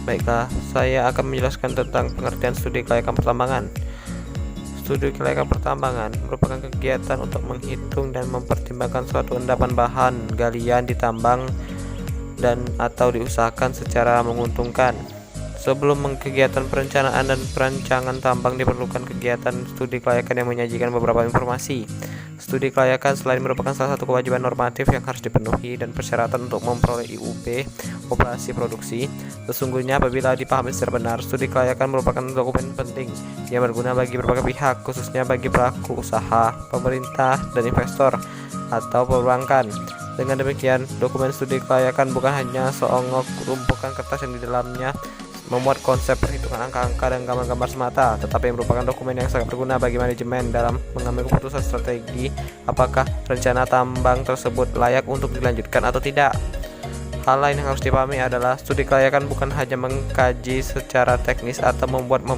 Baiklah, saya akan menjelaskan tentang pengertian studi kelayakan pertambangan. Studi kelayakan pertambangan merupakan kegiatan untuk menghitung dan mempertimbangkan suatu endapan bahan galian ditambang dan atau diusahakan secara menguntungkan. Sebelum kegiatan perencanaan dan perancangan tambang diperlukan kegiatan studi kelayakan yang menyajikan beberapa informasi. Studi kelayakan selain merupakan salah satu kewajiban normatif yang harus dipenuhi dan persyaratan untuk memperoleh IUP operasi produksi, sesungguhnya apabila dipahami secara benar, studi kelayakan merupakan dokumen penting yang berguna bagi berbagai pihak, khususnya bagi pelaku usaha, pemerintah, dan investor atau perbankan. Dengan demikian, dokumen studi kelayakan bukan hanya seonggok tumpukan kertas yang di dalamnya memuat konsep perhitungan angka-angka dan gambar-gambar semata, tetapi merupakan dokumen yang sangat berguna bagi manajemen dalam mengambil keputusan strategi apakah rencana tambang tersebut layak untuk dilanjutkan atau tidak. Hal lain yang harus dipahami adalah studi kelayakan bukan hanya mengkaji secara teknis atau membuat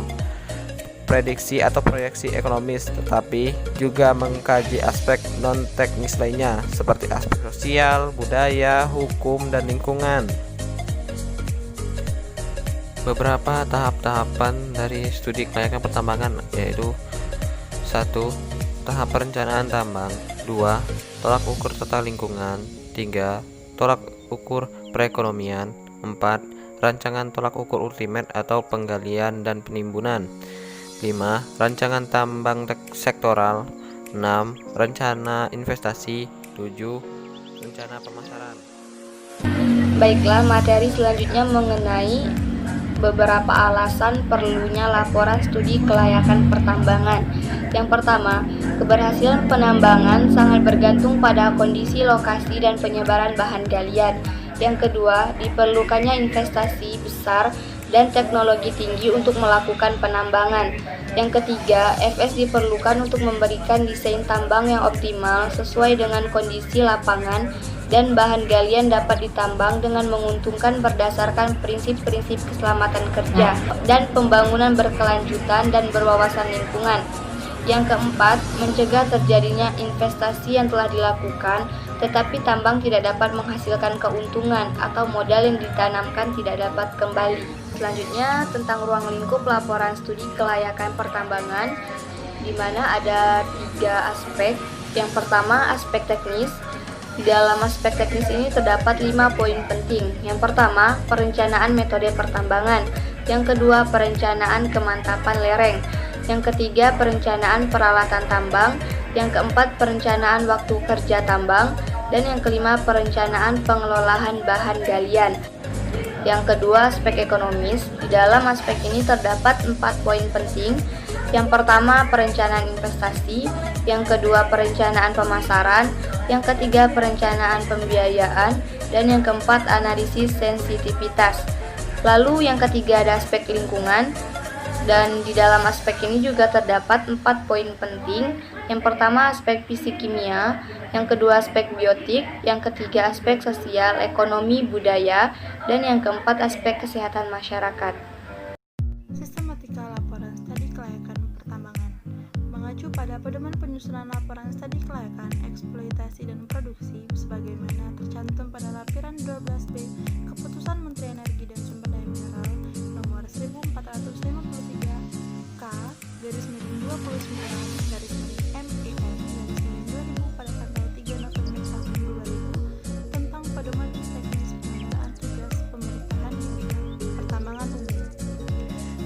prediksi atau proyeksi ekonomis, tetapi juga mengkaji aspek non-teknis lainnya seperti aspek sosial, budaya, hukum, dan lingkungan. Beberapa tahap-tahapan dari studi kelayakan pertambangan yaitu 1. Tahap perencanaan tambang, 2. Tolak ukur tata lingkungan, 3. Tolak ukur perekonomian, 4. Rancangan tolak ukur ultimate atau penggalian dan penimbunan, 5. Rancangan tambang sektoral, 6. Rencana investasi, 7. Rencana pemasaran. Baiklah, materi selanjutnya mengenai beberapa alasan perlunya laporan studi kelayakan pertambangan. Yang pertama, keberhasilan penambangan sangat bergantung pada kondisi lokasi dan penyebaran bahan galian. Yang kedua, diperlukannya investasi besar dan teknologi tinggi untuk melakukan penambangan. Yang ketiga, FS diperlukan untuk memberikan desain tambang yang optimal sesuai dengan kondisi lapangan dan bahan galian dapat ditambang dengan menguntungkan berdasarkan prinsip-prinsip keselamatan kerja dan pembangunan berkelanjutan dan berwawasan lingkungan. Yang keempat, mencegah terjadinya investasi yang telah dilakukan tetapi tambang tidak dapat menghasilkan keuntungan atau modal yang ditanamkan tidak dapat kembali. Selanjutnya, tentang ruang lingkup laporan studi kelayakan pertambangan, di mana ada 3 aspek. Yang pertama, aspek teknis. Di dalam aspek teknis ini terdapat 5 poin penting. Yang pertama, perencanaan metode pertambangan. Yang kedua, perencanaan kemantapan lereng. Yang ketiga, perencanaan peralatan tambang. Yang keempat, perencanaan waktu kerja tambang. Dan yang kelima, perencanaan pengelolaan bahan galian. Yang kedua, aspek ekonomis. Di dalam aspek ini terdapat 4 poin penting. Yang pertama, perencanaan investasi. Yang kedua, perencanaan pemasaran. Yang ketiga, perencanaan pembiayaan. Dan yang keempat, analisis sensitivitas. Lalu yang ketiga ada aspek lingkungan. Dan di dalam aspek ini juga terdapat 4 poin penting. Yang pertama, aspek fisik kimia. Yang kedua, aspek biotik. Yang ketiga, aspek sosial, ekonomi, budaya. Dan yang keempat, aspek kesehatan masyarakat. Sistematika laporan studi kelayakan pertambangan mengacu pada pedoman penyusunan laporan studi kelayakan eksploitasi dan produksi sebagaimana tercantum pada lampiran 12B Keputusan Menteri Energi dan Sumber Daya Mineral nomor 1453 K/29/MEN/2000 pada tanggal 3 November tahun 2000 tentang pedoman teknis penyelenggaraan tugas pemerintahan di bidang pertambangan umum.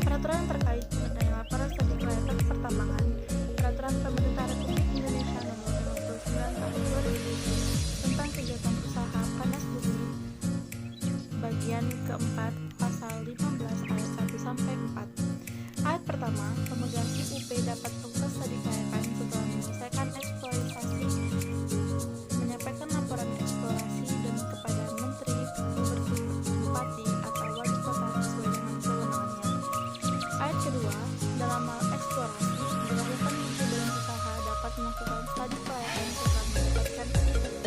Peraturan terkait mengenai laporan studi kelayakan pertambangan, Peraturan Pemerintah Republik Indonesia Nomor 59 Tahun 2000 tentang kegiatan usaha panas bumi, bagian keempat, pasal 15 ayat 1 sampai 4. Ayat pertama, pemegang IUP dapat proses studi kelayakan setelah menyelesaikan eksploitasi, menyampaikan laporan eksplorasi dan kepada Menteri, Gubernur, Bupati atau Wali Kota sesuai dengan kewenangannya. Ayat kedua, dalam hal eksplorasi dilakukan menteri badan usaha dapat melakukan studi kelayakan setelah mendapatkan IUP.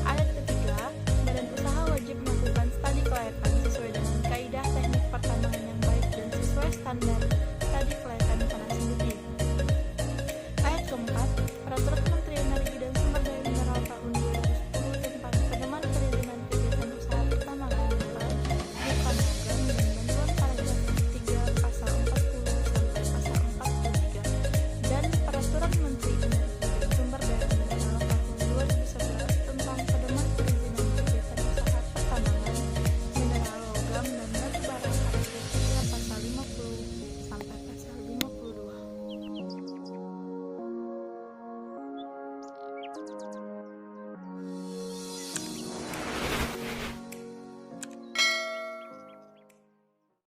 Ayat ketiga, badan usaha wajib melakukan studi kelayakan sesuai dengan kaidah teknik pertambangan yang baik dan sesuai standar